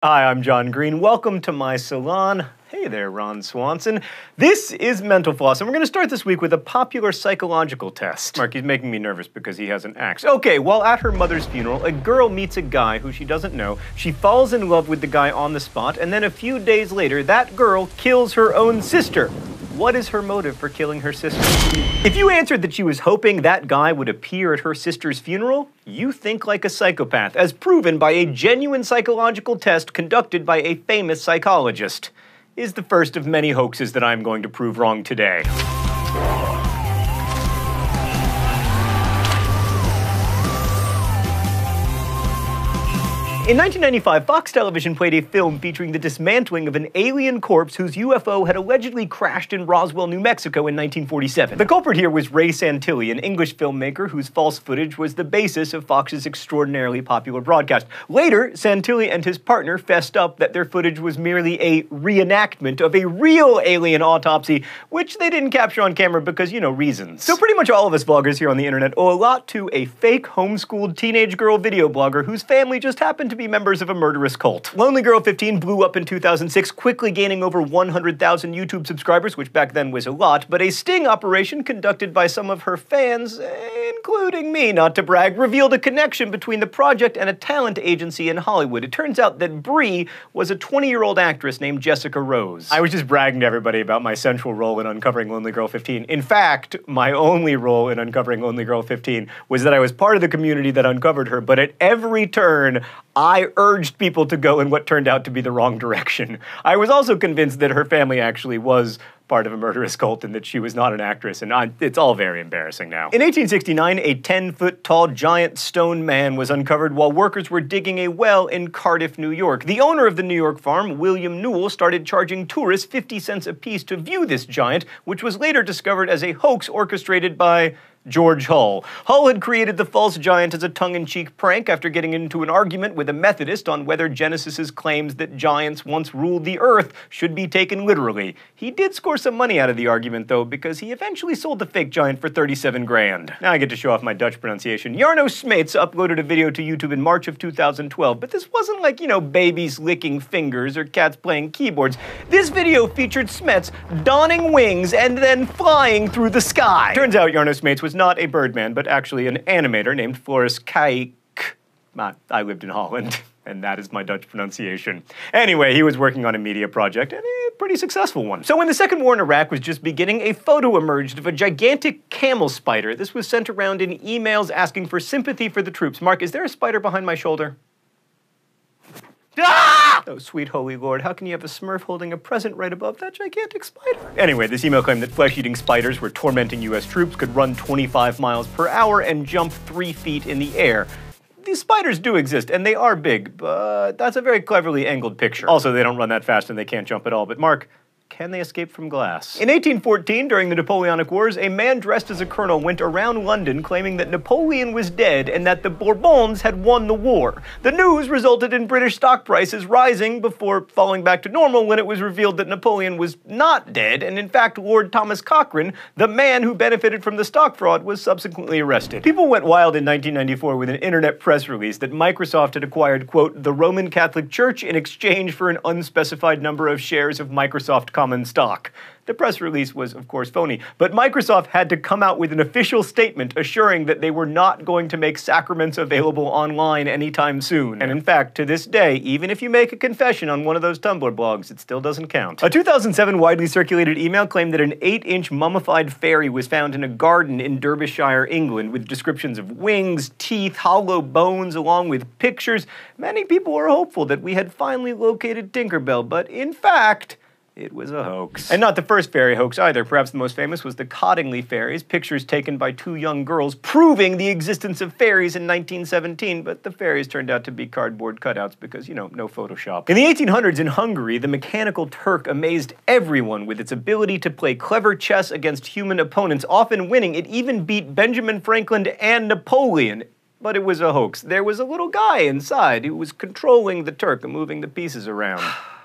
Hi, I'm John Green. Welcome to my salon. Hey there, Ron Swanson. This is Mental Floss, and we're going to start this week with a popular psychological test. Mark, he's making me nervous because he has an axe. Okay, while at her mother's funeral, a girl meets a guy who she doesn't know. She falls in love with the guy on the spot, and then a few days later, that girl kills her own sister. What is her motive for killing her sister? If you answered that she was hoping that guy would appear at her sister's funeral, you think like a psychopath, as proven by a genuine psychological test conducted by a famous psychologist. Is the first of many hoaxes that I'm going to prove wrong today. In 1995, Fox Television played a film featuring the dismantling of an alien corpse whose UFO had allegedly crashed in Roswell, New Mexico in 1947. The culprit here was Ray Santilli, an English filmmaker whose false footage was the basis of Fox's extraordinarily popular broadcast. Later, Santilli and his partner fessed up that their footage was merely a reenactment of a real alien autopsy, which they didn't capture on camera because, reasons. So pretty much all of us vloggers here on the internet owe a lot to a fake homeschooled teenage girl video blogger whose family just happened to be members of a murderous cult. Lonely Girl 15 blew up in 2006, quickly gaining over 100,000 YouTube subscribers, which back then was a lot, but a sting operation conducted by some of her fans, including me, not to brag, revealed a connection between the project and a talent agency in Hollywood. It turns out that Brie was a 20-year-old actress named Jessica Rose. I was just bragging to everybody about my central role in uncovering Lonely Girl 15. In fact, my only role in uncovering Lonely Girl 15 was that I was part of the community that uncovered her, but at every turn, I urged people to go in what turned out to be the wrong direction. I was also convinced that her family actually was part of a murderous cult and that she was not an actress, and it's all very embarrassing now. In 1869, a 10-foot-tall giant stone man was uncovered while workers were digging a well in Cardiff, New York. The owner of the New York farm, William Newell, started charging tourists 50 cents apiece to view this giant, which was later discovered as a hoax orchestrated by George Hull. Hull had created the false giant as a tongue-in-cheek prank after getting into an argument with a Methodist on whether Genesis's claims that giants once ruled the earth should be taken literally. He did score some money out of the argument, though, because he eventually sold the fake giant for 37 grand. Now I get to show off my Dutch pronunciation. Jarno Smeets uploaded a video to YouTube in March of 2012, but this wasn't like, babies licking fingers or cats playing keyboards. This video featured Smeets donning wings and then flying through the sky. Turns out Jarno Smeets was not a birdman, but actually an animator named Floris Kijk. I lived in Holland, and that is my Dutch pronunciation. Anyway, he was working on a media project, and a pretty successful one. So when the Second War in Iraq was just beginning, a photo emerged of a gigantic camel spider. This was sent around in emails asking for sympathy for the troops. Mark, is there a spider behind my shoulder? Ah! Oh, sweet holy Lord, how can you have a Smurf holding a present right above that gigantic spider? Anyway, this email claimed that flesh-eating spiders were tormenting U.S. troops, could run 25 miles per hour, and jump 3 feet in the air. These spiders do exist, and they are big, but that's a very cleverly angled picture. Also, they don't run that fast and they can't jump at all, but Mark, can they escape from glass? In 1814, during the Napoleonic Wars, a man dressed as a colonel went around London claiming that Napoleon was dead and that the Bourbons had won the war. The news resulted in British stock prices rising before falling back to normal when it was revealed that Napoleon was not dead, and in fact, Lord Thomas Cochrane, the man who benefited from the stock fraud, was subsequently arrested. People went wild in 1994 with an internet press release that Microsoft had acquired, quote, the Roman Catholic Church in exchange for an unspecified number of shares of Microsoft common stock. The press release was, of course, phony, but Microsoft had to come out with an official statement assuring that they were not going to make sacraments available online anytime soon. And in fact, to this day, even if you make a confession on one of those Tumblr blogs, it still doesn't count. A 2007 widely circulated email claimed that an 8-inch mummified fairy was found in a garden in Derbyshire, England, with descriptions of wings, teeth, hollow bones, along with pictures. Many people were hopeful that we had finally located Tinkerbell, but in fact, it was a hoax. And not the first fairy hoax either. Perhaps the most famous was the Cottingley fairies, pictures taken by 2 young girls proving the existence of fairies in 1917, but the fairies turned out to be cardboard cutouts because, no Photoshop. In the 1800s in Hungary, the mechanical Turk amazed everyone with its ability to play clever chess against human opponents, often winning. It even beat Benjamin Franklin and Napoleon. But it was a hoax. There was a little guy inside who was controlling the Turk and moving the pieces around.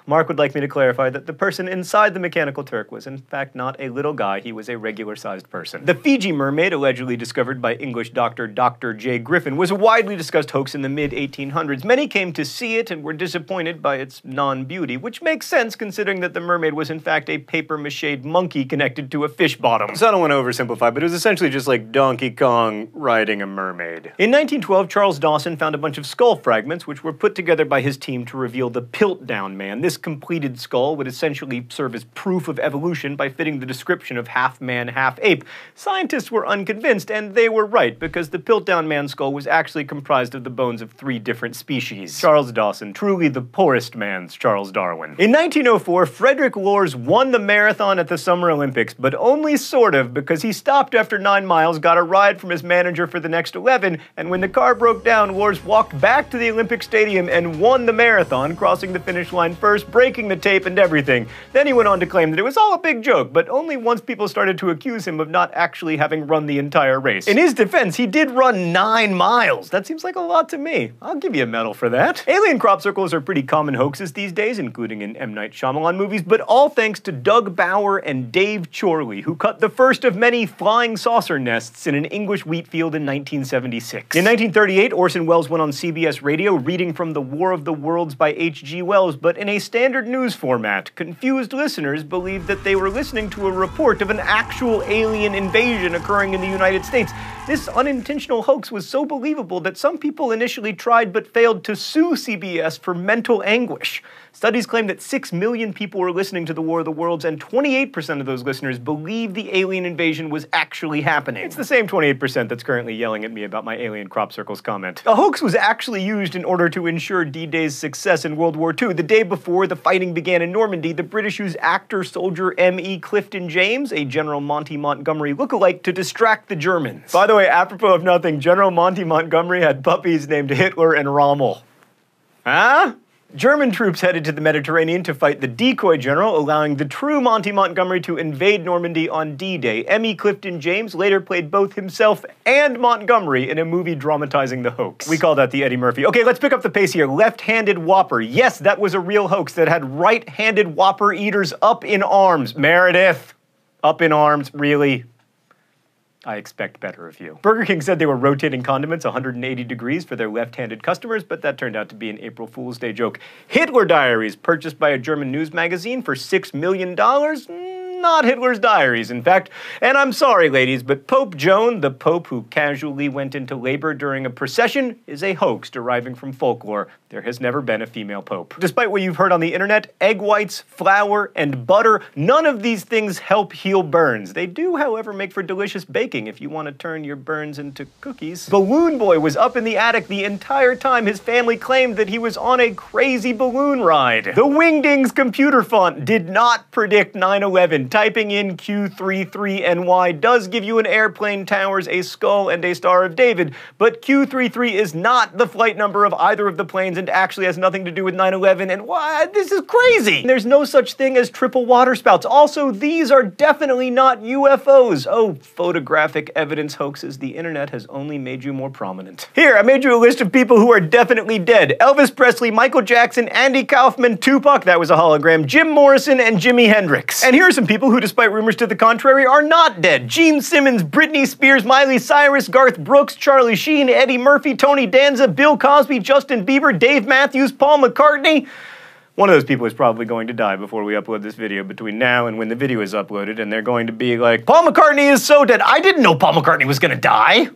Mark would like me to clarify that the person inside the Mechanical Turk was in fact not a little guy, he was a regular-sized person. The Fiji mermaid, allegedly discovered by English doctor Dr. J. Griffin, was a widely discussed hoax in the mid-1800s. Many came to see it and were disappointed by its non-beauty, which makes sense considering that the mermaid was in fact a paper-mache monkey connected to a fish bottom. So I don't want to oversimplify, but it was essentially just like Donkey Kong riding a mermaid. In 1912, Charles Dawson found a bunch of skull fragments which were put together by his team to reveal the Piltdown Man. This completed skull would essentially serve as proof of evolution by fitting the description of half man, half ape. Scientists were unconvinced, and they were right, because the Piltdown Man skull was actually comprised of the bones of 3 different species. Charles Dawson, truly the poorest man's Charles Darwin. In 1904, Frederick Loors won the marathon at the Summer Olympics, but only sort of, because he stopped after 9 miles, got a ride from his manager for the next 11, and when the car broke down, Loors walked back to the Olympic Stadium and won the marathon, crossing the finish line first, breaking the tape and everything. Then he went on to claim that it was all a big joke, but only once people started to accuse him of not actually having run the entire race. In his defense, he did run 9 miles. That seems like a lot to me. I'll give you a medal for that. Alien crop circles are pretty common hoaxes these days, including in M. Night Shyamalan movies, but all thanks to Doug Bauer and Dave Chorley, who cut the first of many flying saucer nests in an English wheat field in 1976. In 1938, Orson Welles went on CBS Radio reading from The War of the Worlds by H.G. Wells, but in a standard news format. Confused listeners believed that they were listening to a report of an actual alien invasion occurring in the United States. This unintentional hoax was so believable that some people initially tried but failed to sue CBS for mental anguish. Studies claim that 6 million people were listening to The War of the Worlds, and 28% of those listeners believed the alien invasion was actually happening. It's the same 28% that's currently yelling at me about my alien crop circles comment. A hoax was actually used in order to ensure D-Day's success in World War II. The day before the fighting began in Normandy, the British used actor-soldier M.E. Clifton James, a General Monty Montgomery lookalike, to distract the Germans. By the way, apropos of nothing, General Monty Montgomery had puppies named Hitler and Rommel. Huh? German troops headed to the Mediterranean to fight the decoy general, allowing the true Monty Montgomery to invade Normandy on D-Day. M.E. Clifton James later played both himself and Montgomery in a movie dramatizing the hoax. We call that the Eddie Murphy. Okay, let's pick up the pace here. Left-handed Whopper. Yes, that was a real hoax that had right-handed Whopper eaters up in arms. Meredith, up in arms, really? I expect better of you. Burger King said they were rotating condiments 180 degrees for their left-handed customers, but that turned out to be an April Fool's Day joke. Hitler Diaries, purchased by a German news magazine for $6 million? Not Hitler's Diaries, in fact. And I'm sorry, ladies, but Pope Joan, the Pope who casually went into labor during a procession, is a hoax deriving from folklore. There has never been a female pope. Despite what you've heard on the internet, egg whites, flour, and butter, none of these things help heal burns. They do, however, make for delicious baking if you want to turn your burns into cookies. Balloon Boy was up in the attic the entire time his family claimed that he was on a crazy balloon ride. The Wingdings computer font did not predict 9/11. Typing in Q33NY does give you an airplane, towers, a skull, and a Star of David, but Q33 is not the flight number of either of the planes and actually has nothing to do with 9/11, and why? This is crazy! There's no such thing as triple waterspouts. Also, these are definitely not UFOs. Oh, photographic evidence hoaxes, the internet has only made you more prominent. Here, I made you a list of people who are definitely dead. Elvis Presley, Michael Jackson, Andy Kaufman, Tupac, that was a hologram, Jim Morrison, and Jimi Hendrix. And here are some people who, despite rumors to the contrary, are not dead. Gene Simmons, Britney Spears, Miley Cyrus, Garth Brooks, Charlie Sheen, Eddie Murphy, Tony Danza, Bill Cosby, Justin Bieber, Dave Matthews, Paul McCartney. One of those people is probably going to die before we upload this video between now and when the video is uploaded, and they're going to be like, Paul McCartney is so dead. I didn't know Paul McCartney was gonna die.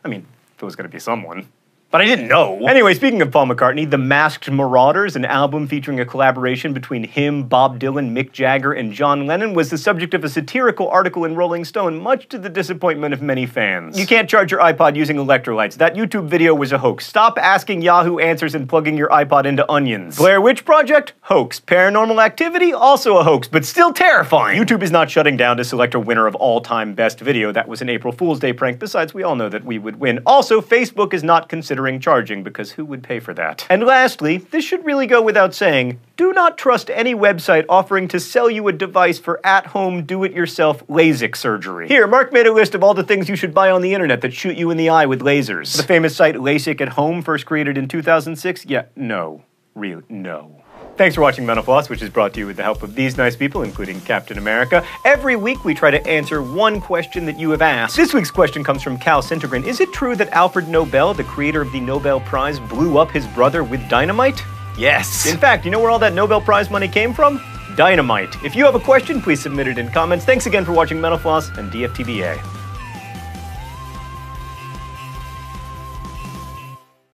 I mean, if it was gonna be someone. But I didn't know. Anyway, speaking of Paul McCartney, The Masked Marauders, an album featuring a collaboration between him, Bob Dylan, Mick Jagger, and John Lennon, was the subject of a satirical article in Rolling Stone, much to the disappointment of many fans. You can't charge your iPod using electrolytes. That YouTube video was a hoax. Stop asking Yahoo Answers and plugging your iPod into onions. Blair Witch Project? Hoax. Paranormal Activity? Also a hoax, but still terrifying. YouTube is not shutting down to select a winner of all-time best video. That was an April Fool's Day prank. Besides, we all know that we would win. Also, Facebook is not considering charging, because who would pay for that? And lastly, this should really go without saying, do not trust any website offering to sell you a device for at-home, do-it-yourself LASIK surgery. Here, Mark made a list of all the things you should buy on the internet that shoot you in the eye with lasers. The famous site LASIK at Home, first created in 2006? Yeah, no. Really, no. Thanks for watching Mental Floss, which is brought to you with the help of these nice people, including Captain America. Every week, we try to answer one question that you have asked. This week's question comes from Cal Sintergren. Is it true that Alfred Nobel, the creator of the Nobel Prize, blew up his brother with dynamite? Yes. In fact, you know where all that Nobel Prize money came from? Dynamite. If you have a question, please submit it in comments. Thanks again for watching Mental Floss and DFTBA.